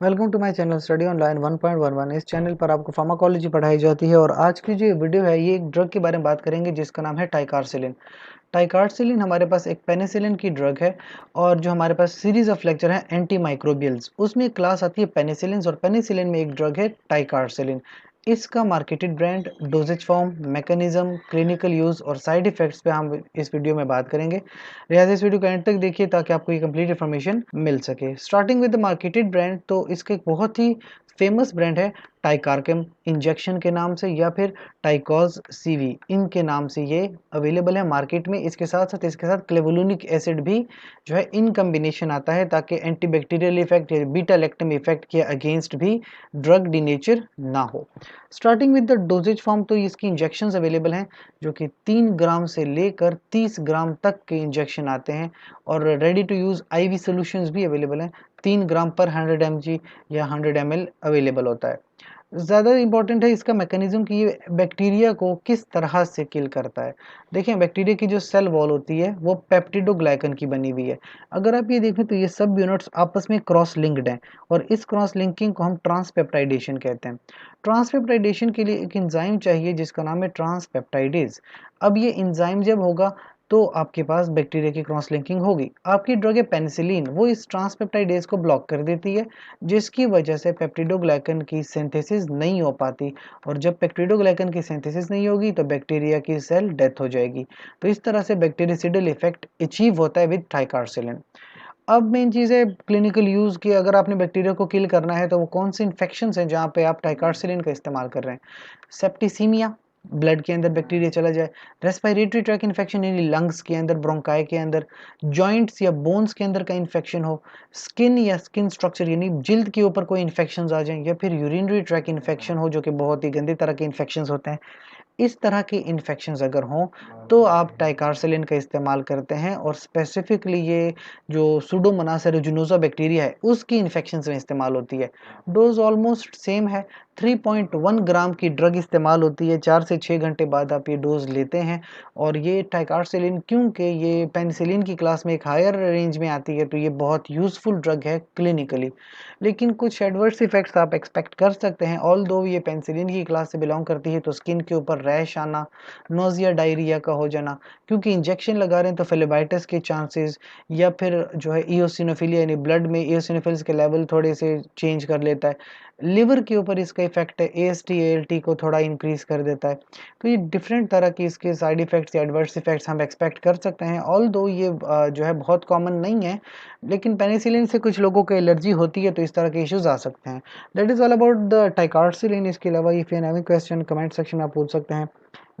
Welcome to my channel study online 1.11। इस channel पर आपको फार्माकोलॉजी पढ़ाई जाती है और आज की जो वीडियो है ये एक ड्रग के बारे में बात करेंगे जिसका नाम है टाइकारसिलिन। टाइकारसिलिन हमारे पास एक पेनिसिलिन की ड्रग है और जो हमारे पास सीरीज ऑफ लेक्चर है एंटी माइक्रोबियल्स, उसमें एक क्लास आती है पेनिसिलिन और पेनिसिलिन में एक ड्रग है टाइकारसिलिन। इसका marketed brand, doses form, mechanism, clinical use और साइड इफेक्ट्स पे हम इस वीडियो में बात करेंगे। लिहाजा इस वीडियो को एंड तक देखिए ताकि आपको ये कंप्लीट इन्फॉर्मेशन मिल सके। Starting with the marketed brand, तो इसका एक बहुत ही फेमस ब्रांड है टाइकारकेम इंजेक्शन के नाम से या फिर टाइकॉज सीवी, इनके नाम से ये अवेलेबल है मार्केट में। इसके साथ क्लेवोलुनिक एसिड भी जो है इन कम्बिनेशन आता है ताकि एंटीबैक्टीरियल इफेक्ट या बीटा लैक्टम इफेक्ट के अगेंस्ट भी ड्रग डिनेचर ना हो। Starting with the doses form, तो इसकी इंजेक्शंस अवेलेबल हैं जो कि 3 ग्राम से लेकर 30 ग्राम तक के इंजेक्शन आते हैं और ready to use IV solutions भी अवेलेबल हैं। 3 ग्राम पर 100 mg या 100 ml अवेलेबल होता है। ज़्यादा इम्पोर्टेंट है इसका मैकेनिज्म कि ये बैक्टीरिया को किस तरह से किल करता है। देखें, बैक्टीरिया की जो सेल वॉल होती है वो पेप्टिडोग्लाइकन की बनी हुई है। अगर आप ये देखें तो ये सब यूनिट्स आपस में क्रॉस लिंक्ड हैं और इस क्रॉस लिंकिंग को हम ट्रांसपेप्टाइडेशन कहते हैं। ट्रांसपेप्टाइडेशन के लिए एक एंजाइम चाहिए जिसका नाम है ट्रांसपेप्टाइडेज। अब ये एंजाइम जब होगा तो आपके पास बैक्टीरिया की क्रॉस लिंकिंग होगी। आपकी ड्रग है पेनिसिलिन, वो इस ट्रांसपेप्टाइडेज को ब्लॉक कर देती है जिसकी वजह से पेप्टिडोग्लाइकन की सिंथेसिस नहीं हो पाती और जब पेप्टिडोग्लाइकन की सिंथेसिस नहीं होगी तो बैक्टीरिया की सेल डेथ हो जाएगी। तो इस तरह से बैक्टीरियासिडल इफेक्ट अचीव होता है विद टाइकारसिलिन। अब मेन चीज़ है क्लिनिकल यूज़ की। अगर आपने बैक्टीरिया को किल करना है तो वो कौन से इन्फेक्शंस हैं जहाँ पे आप टाइकारसिलिन का इस्तेमाल कर रहे हैं। सेप्टिसीमिया, ब्लड के अंदर बैक्टीरिया चला जाए। रेस्पिरेटरी ट्रैक इन्फेक्शन यानी लंग्स के अंदर, ब्रोंकाई के अंदर। जॉइंट्स या बोन्स के अंदर का इन्फेक्शन हो। स्किन या स्किन स्ट्रक्चर यानी जिल्द के ऊपर कोई इन्फेक्शंस आ जाएं या फिर यूरिनरी ट्रैक इन्फेक्शन हो जो कि बहुत ही गंदे तरह के इन्फेक्शंस होते हैं। इस तरह के इन्फेक्शंस अगर हों तो आप टाइकारसिलिन का इस्तेमाल करते हैं और स्पेसिफिकली ये जो सुडोमोनास एरुजिनोसा बैक्टीरिया है उसकी इन्फेक्शंस में इस्तेमाल होती है। डोज ऑलमोस्ट सेम है, 3.1 ग्राम की ड्रग इस्तेमाल होती है। 4 से 6 घंटे बाद आप ये डोज लेते हैं और ये टाइकारसिलिन, क्योंकि ये पेनिसिलिन की क्लास में एक हायर रेंज में आती है, तो ये बहुत यूज़फुल ड्रग है क्लिनिकली। लेकिन कुछ एडवर्स इफेक्ट्स आप एक्सपेक्ट कर सकते हैं। ऑल्दो ये पेनिसिलिन की क्लास से बिलोंग करती है तो स्किन के ऊपर रैश आना, नोजिया, डायरिया का हो जाना, क्योंकि इंजेक्शन लगा रहे हैं तो फेलेबाइटिस के चांसेस, या फिर जो है इओसिनोफिलिया यानी ब्लड में इओसिनोफिल्स के लेवल थोड़े से चेंज कर लेता है। लिवर के ऊपर इसका इफेक्ट है, एएसटी एएलटी को थोड़ा इंक्रीज कर देता है। तो ये डिफरेंट तरह के इसके साइड इफेक्ट्स या एडवर्स इफेक्ट्स हम एक्सपेक्ट कर सकते हैं। ऑल्दो ये जो है बहुत कॉमन नहीं है, लेकिन पेनिसिलिन से कुछ लोगों को एलर्जी होती है तो इस तरह के इश्यूज आ सकते हैं। That is all about the ticarcillin. इसके अलावा if you have any question comment section में आप पूछ सकते हैं।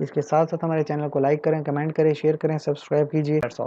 इसके साथ साथ हमारे चैनल को लाइक करें, कमेंट करें, शेयर करें, सब्सक्राइब कीजिए। That's all.